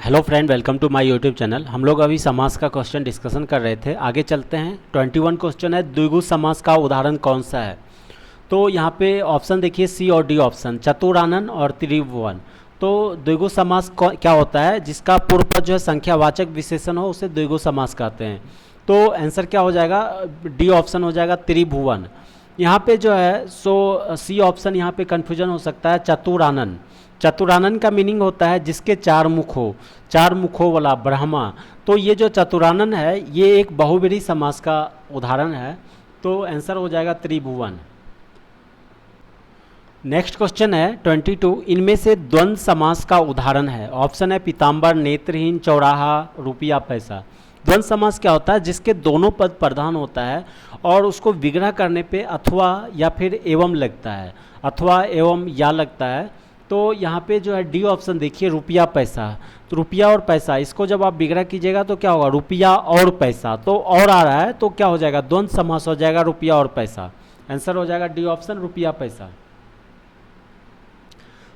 Hello friend, welcome to my YouTube channel. हम लोग अभी समास का क्वेश्चन डिस्कशन कर रहे थे, आगे चलते हैं। 21 क्वेश्चन है, द्विगु समास का उदाहरण कौन सा है। तो यहाँ पे ऑप्शन देखिए, सी और डी ऑप्शन, चतुरानन और त्रिभुवन। तो द्विगु समास क्या होता है, जिसका पूर्व पद जो है संख्यावाचक विशेषण हो, उसे द्विगु समास कहते हैं। तो आंसर क्या हो जाएगा, डी ऑप्शन हो जाएगा, त्रिभुवन। यहाँ पे जो है सो सी ऑप्शन यहाँ पे कन्फ्यूजन हो सकता है, चतुरानन। चतुरानन का मीनिंग होता है जिसके चार मुख हो, चार मुखों वाला ब्रह्मा। तो ये जो चतुरानन है ये एक बहुव्रीहि समास का उदाहरण है। तो आंसर हो जाएगा त्रिभुवन। नेक्स्ट क्वेश्चन है 22, इनमें से द्वंद्व समास का उदाहरण है। ऑप्शन है पीताम्बर, नेत्रहीन, चौराहा, रुपया, पैसा। द्वंद्व समास क्या होता है, जिसके दोनों पद प्रधान होता है और उसको विग्रह करने पे अथवा या फिर एवं लगता है, अथवा एवं या लगता है। तो यहाँ पे जो है डी ऑप्शन देखिए, रुपया पैसा। तो रुपया और पैसा, इसको जब आप विग्रह कीजिएगा तो क्या होगा, रुपया और पैसा। तो और आ रहा है तो क्या हो जाएगा, द्वंद्व समास हो जाएगा, रुपया और पैसा। आंसर हो जाएगा डी ऑप्शन, रुपया पैसा।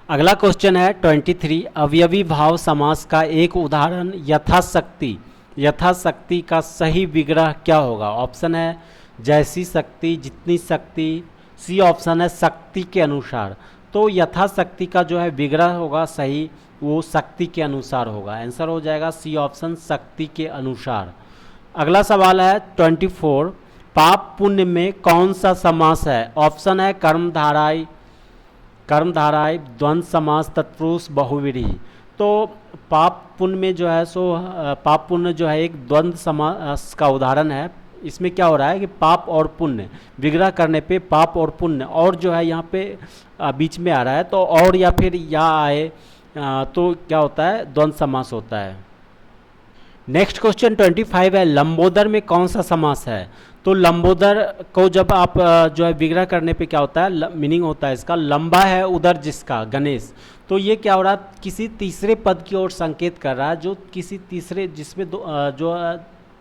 अगला क्वेश्चन है 23, अवयवी भाव समास का एक उदाहरण यथाशक्ति। यथाशक्ति का सही विग्रह क्या होगा। ऑप्शन है जैसी शक्ति, जितनी शक्ति। सी ऑप्शन है शक्ति के अनुसार। तो यथाशक्ति का जो है विग्रह होगा सही, वो शक्ति के अनुसार होगा। आंसर हो जाएगा सी ऑप्शन, शक्ति के अनुसार। अगला सवाल है 24, पाप पुण्य में कौन सा समास है। ऑप्शन है कर्मधाराय, कर्मधाराय, द्वंद्व समास, तत्पुरुष, बहुव्रीहि। तो पाप पुण्य में जो है सो पाप पुण्य जो है एक द्वंद्व समास का उदाहरण है। इसमें क्या हो रहा है कि पाप और पुण्य विग्रह करने पे पाप और पुण्य, और जो है यहाँ पे बीच में आ रहा है, तो और या फिर या आए तो क्या होता है, द्वंद्व समास होता है। नेक्स्ट क्वेश्चन 25 है, लंबोदर में कौन सा समास है। तो लंबोदर को जब आप जो है विग्रह करने पे क्या होता है, मीनिंग होता है इसका, लंबा है उदर जिसका, गणेश। तो ये क्या हो रहा है, किसी तीसरे पद की ओर संकेत कर रहा है, जो किसी तीसरे, जिसमें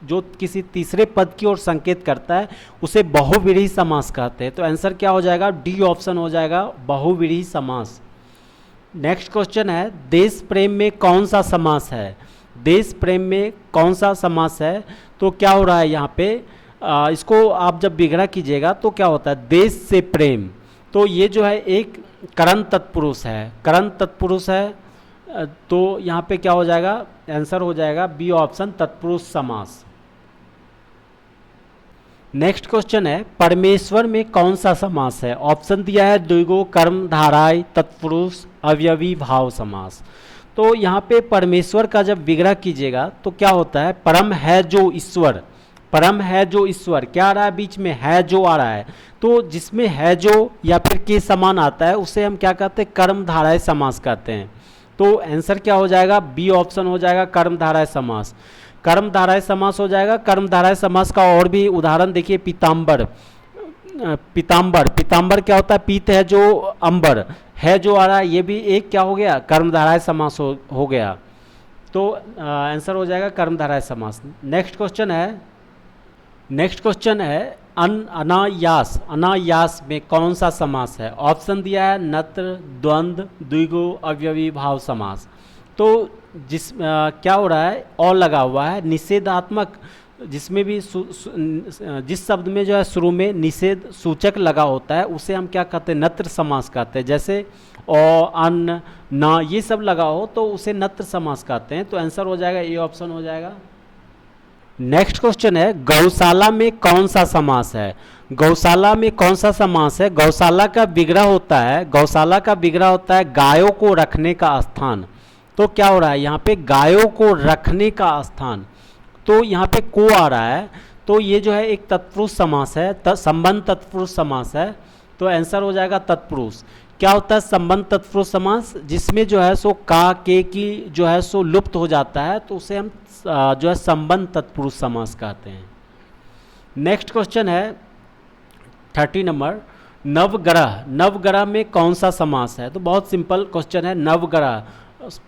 जो किसी तीसरे पद की ओर संकेत करता है, उसे बहुव्रीहि समास कहते हैं। तो आंसर क्या हो जाएगा, डी ऑप्शन हो जाएगा, बहुव्रीहि समास। नेक्स्ट क्वेश्चन है, देश प्रेम में कौन सा समास है। देश प्रेम में कौन सा समास है। तो क्या हो रहा है यहाँ पे, इसको आप जब विग्रह कीजिएगा तो क्या होता है, देश से प्रेम। तो ये जो है एक करण तत्पुरुष है, करण तत्पुरुष है। तो यहाँ पे क्या हो जाएगा, आंसर हो जाएगा बी ऑप्शन, तत्पुरुष समास। नेक्स्ट क्वेश्चन है, परमेश्वर में कौन सा समास है। ऑप्शन दिया है द्विगु, कर्मधाराय, तत्पुरुष, अवयवी भाव समास। तो यहाँ पे परमेश्वर का जब विग्रह कीजिएगा तो क्या होता है, परम है जो ईश्वर, परम है जो ईश्वर। क्या आ रहा है बीच में, है जो आ रहा है। तो जिसमें है जो या फिर के समान आता है उसे हम क्या कहते हैं, कर्मधाराय समास कहते हैं। तो आंसर क्या हो जाएगा, बी ऑप्शन हो जाएगा, कर्मधाराय समास। कर्मधाराय समास हो जाएगा। कर्मधाराय समास का और भी उदाहरण देखिए, पीताम्बर। पीताम्बर, पीताम्बर क्या होता है, पीत है जो, अंबर है जो आ रहा है, ये भी एक क्या हो गया, कर्मधाराय समास हो गया। तो आंसर हो जाएगा कर्मधाराय समास। नेक्स्ट क्वेश्चन है, नेक्स्ट क्वेश्चन है अनायास। अनायास में कौन सा समास है। ऑप्शन दिया है नत्र, द्वंद्व, द्विगु, अवयवी भाव समास। तो क्या हो रहा है, और लगा हुआ है, निषेधात्मक, जिसमें भी जिस शब्द में जो है शुरू में निषेध सूचक लगा होता है उसे हम क्या कहते हैं, नत्र समास कहते हैं। जैसे ओ, अन्न, न, ये सब लगा हो तो उसे नत्र समास कहते हैं। तो आंसर हो जाएगा ए ऑप्शन हो जाएगा। नेक्स्ट क्वेश्चन है, गौशाला में कौन सा समास है। गौशाला में कौन सा समास है। गौशाला का विग्रह होता है, गौशाला का विग्रह होता है गायों को रखने का स्थान। तो क्या हो रहा है यहाँ पे, गायों को रखने का स्थान। तो यहाँ पे को आ रहा है, तो ये जो है एक तत्पुरुष समास है, संबंध तत्पुरुष समास है। तो आंसर हो जाएगा तत्पुरुष। क्या होता है संबंध तत्पुरुष समास, जिसमें जो है सो का, के की जो है सो लुप्त हो जाता है, तो उसे हम जो है संबंध तत्पुरुष समास कहते हैं। नेक्स्ट क्वेश्चन है 30 नंबर, नवग्रह। नवग्रह में कौन सा समास है। तो बहुत सिंपल क्वेश्चन है, नवग्रह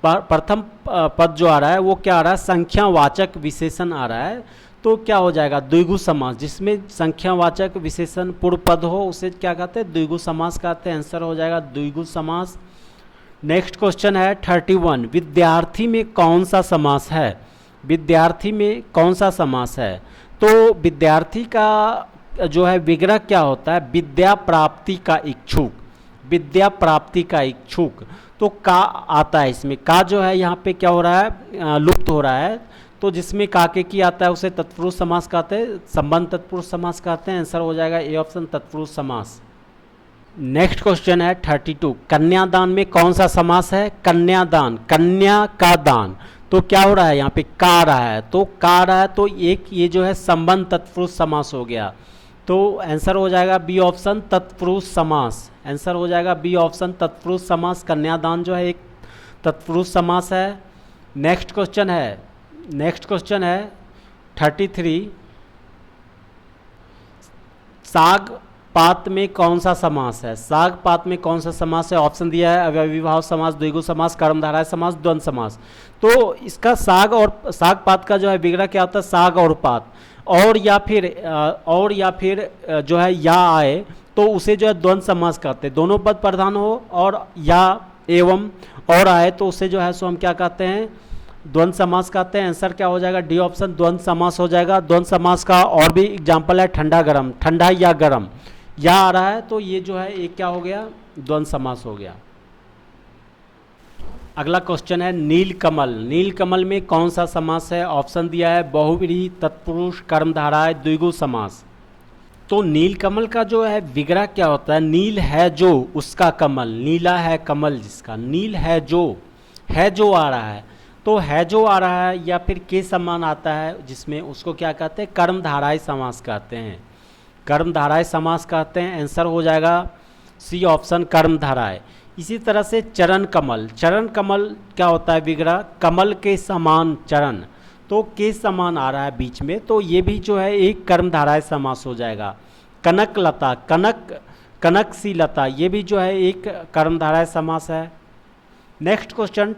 प्रथम पद जो आ रहा है वो क्या आ रहा है, संख्यावाचक विशेषण आ रहा है। तो क्या हो जाएगा, द्विगु समास, जिसमें संख्यावाचक विशेषण पूर्व पद हो उसे क्या कहते हैं, द्विगु समास कहते हैं। आंसर हो जाएगा द्विगु समास। नेक्स्ट क्वेश्चन है 31, विद्यार्थी में कौन सा समास है? विद्यार्थी में कौन सा समास है? तो विद्यार्थी का जो है विग्रह क्या होता है? विद्या प्राप्ति का इच्छुक, विद्या प्राप्ति का इच्छुक। तो का आता है इसमें, का जो है यहाँ पे क्या हो रहा है? लुप्त हो रहा है। तो जिसमें का के की आता है उसे तत्पुरुष समास कहते हैं, संबंध तत्पुरुष समास कहते हैं। आंसर हो जाएगा ए ऑप्शन, तत्पुरुष समास। नेक्स्ट क्वेश्चन है 32, कन्यादान में कौन सा समास है? कन्यादान, कन्या का दान। तो क्या हो रहा है यहाँ पे? का आ रहा है, तो का आ रहा है तो एक ये जो है संबंध तत्पुरुष समास हो गया। तो आंसर हो जाएगा बी ऑप्शन, तत्पुरुष समास। आंसर हो जाएगा बी ऑप्शन, तत्पुरुष समास। कन्यादान जो है एक तत्पुरुष समास है। नेक्स्ट क्वेश्चन है 33, साग पात में कौन सा समास है? साग पात में कौन सा समास है? ऑप्शन दिया है अव्ययीभाव समास, द्विगु समास, कर्मधारय समास, द्वंद्व समास। तो इसका साग और साग पात का जो है विग्रह क्या होता है? साग और पात। और या फिर जो है या आए तो उसे जो है द्वंद्व समास कहते हैं। दोनों पद प्रधान हो और या एवं और आए तो उसे जो है सो हम क्या कहते हैं? द्वंद्व समास कहते हैं। आंसर क्या हो जाएगा? डी ऑप्शन, द्वंद्व समास हो जाएगा। द्वंद्व समास का और भी एग्जाम्पल है ठंडा गरम, ठंडा या गरम, या आ रहा है तो ये जो है एक क्या हो गया? द्वंद्व समास हो गया। अगला क्वेश्चन है नीलकमल। नीलकमल में कौन सा समास है? ऑप्शन दिया है बहुव्रीहि, तत्पुरुष, कर्मधारय, द्विगु समास। तो नीलकमल का जो है विग्रह क्या होता है? नील है जो उसका कमल, नीला है कमल जिसका, नील है जो आ रहा है। तो है जो आ रहा है या फिर के समान आता है जिसमें, उसको क्या कहते हैं? कर्मधारय समास कहते हैं। कर्मधारय समास कहते हैं। आंसर हो जाएगा सी ऑप्शन, कर्मधारय। इसी तरह से चरण कमल, चरण कमल क्या होता है विग्रह? कमल के समान चरण, तो के समान आ रहा है बीच में, तो ये भी जो है एक कर्मधारय समास हो जाएगा। कनक लता, कनक सी लता, ये भी जो है एक कर्मधारय समास है। नेक्स्ट क्वेश्चन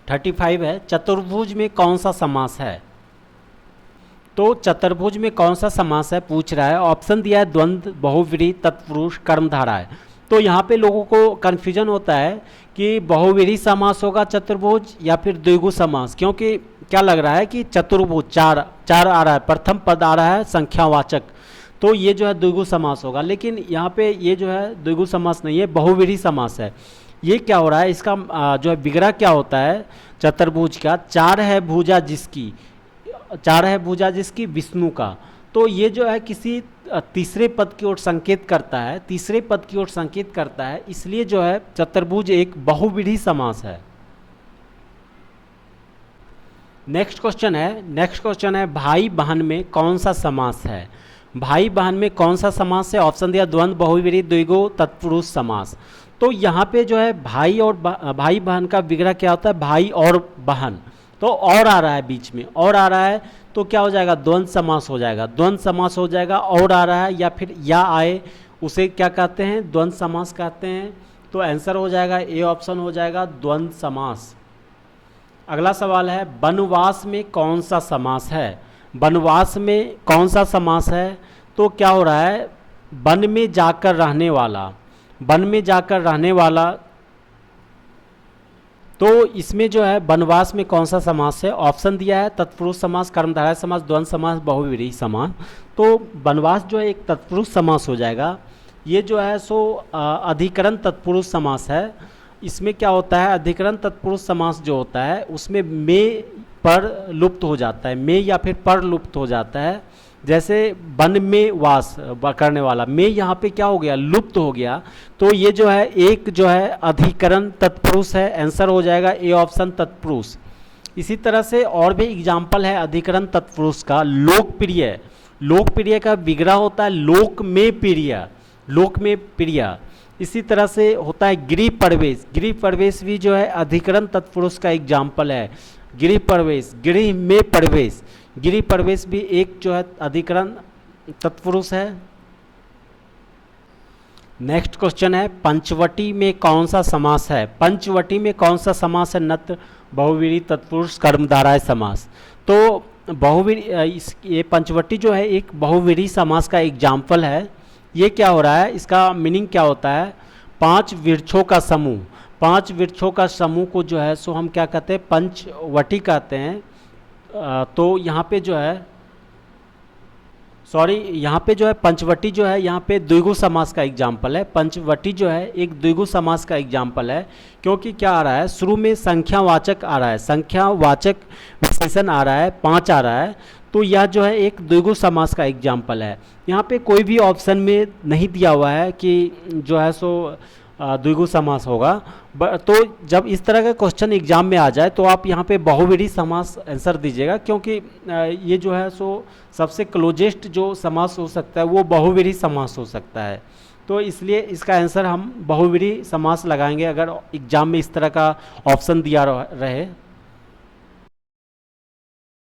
35 है चतुर्भुज में कौन सा समास है? तो चतुर्भुज में कौन सा समास है पूछ रहा है। ऑप्शन दिया है द्वंद्व, बहुव्रीहि, तत्पुरुष, कर्मधारय। तो यहाँ पे लोगों को कन्फ्यूजन होता है कि बहुव्रीहि समास होगा चतुर्भुज या फिर द्विगु समास, क्योंकि क्या लग रहा है कि चतुर्भुज चार आ रहा है, प्रथम पद आ रहा है संख्यावाचक, तो ये जो है द्विगु समास होगा। लेकिन यहाँ पे ये जो है द्विगु समास नहीं है, बहुव्रीहि समास है। ये क्या हो रहा है? इसका जो है विग्रह क्या होता है चतुर्भुज का? चार है भुजा जिसकी विष्णु का। तो ये जो है किसी तीसरे पद की ओर संकेत करता है, इसलिए जो है चतुर्भुज एक बहुव्रीहि समास है। नेक्स्ट क्वेश्चन है भाई बहन में कौन सा समास है? भाई बहन में कौन सा समास है? ऑप्शन दिया द्वंद्व, बहुव्रीहि, द्विगु, तत्पुरुष समास। तो यहाँ पे जो है भाई बहन का विग्रह क्या होता है? भाई और बहन, तो और आ रहा है बीच में, और आ रहा है तो क्या हो जाएगा? द्वंद्व समास हो जाएगा। और आ रहा है या फिर या आए उसे क्या कहते हैं? द्वंद्व समास कहते हैं। तो आंसर हो जाएगा ए ऑप्शन हो जाएगा, द्वंद्व समास। अगला सवाल है वनवास में कौन सा समास है? वनवास में कौन सा समास है? तो क्या हो रहा है? वन में जाकर रहने वाला, तो इसमें जो है वनवास में कौन सा समास है? ऑप्शन दिया है तत्पुरुष समास, कर्मधारय समास, द्वंद्व समास, बहुव्रीहि समास। तो वनवास जो है एक तत्पुरुष समास हो जाएगा। ये जो है सो अधिकरण तत्पुरुष समास है। इसमें क्या होता है? अधिकरण तत्पुरुष समास जो होता है उसमें में पर लुप्त हो जाता है, में या फिर पर लुप्त हो जाता है। जैसे वन में वास करने वाला, में यहाँ पे क्या हो गया? लुप्त हो गया। तो ये जो है एक जो है अधिकरण तत्पुरुष है। आंसर हो जाएगा ए ऑप्शन, तत्पुरुष। इसी तरह से और भी एग्जाम्पल है अधिकरण तत्पुरुष का। लोकप्रिय का विग्रह होता है लोक में प्रिय। इसी तरह से होता है गृह प्रवेश भी जो है अधिकरण तत्पुरुष का एग्जाम्पल है। गृह प्रवेश भी एक जो है अधिकरण तत्पुरुष है। नेक्स्ट क्वेश्चन है पंचवटी में कौन सा समास है? पंचवटी में कौन सा समास है? नत्र, बहुव्रीहि, तत्पुरुष, कर्मधारय समास। तो ये पंचवटी जो है एक बहुव्रीहि समास का एग्जाम्पल है। ये क्या हो रहा है? इसका मीनिंग क्या होता है? पांच वृक्षों का समूह, पांच वृक्षों का समूह को जो है सो हम क्या कहते हैं, पंचवटी कहते हैं। तो यहाँ पे जो है, सॉरी, यहाँ पे जो है पंचवटी जो है यहाँ पे द्विगु समास का एग्जाम्पल है। पंचवटी जो है एक द्विगु समास का एग्जाम्पल है, क्योंकि क्या आ रहा है, शुरू में संख्यावाचक आ रहा है, संख्यावाचक विशेषण आ रहा है, पांच आ रहा है, तो यह जो है एक द्विगु समास का एग्जाम्पल है। यहाँ पे कोई भी ऑप्शन में नहीं दिया हुआ है कि जो है सो द्विगु समास होगा। तो जब इस तरह का क्वेश्चन एग्जाम में आ जाए तो आप यहाँ पे बहुव्रीहि समास आंसर दीजिएगा, क्योंकि ये जो है सो सबसे क्लोजेस्ट जो समास हो सकता है वो बहुव्रीहि समास हो सकता है। तो इसलिए इसका आंसर हम बहुव्रीहि समास लगाएंगे अगर एग्जाम में इस तरह का ऑप्शन दिया रहे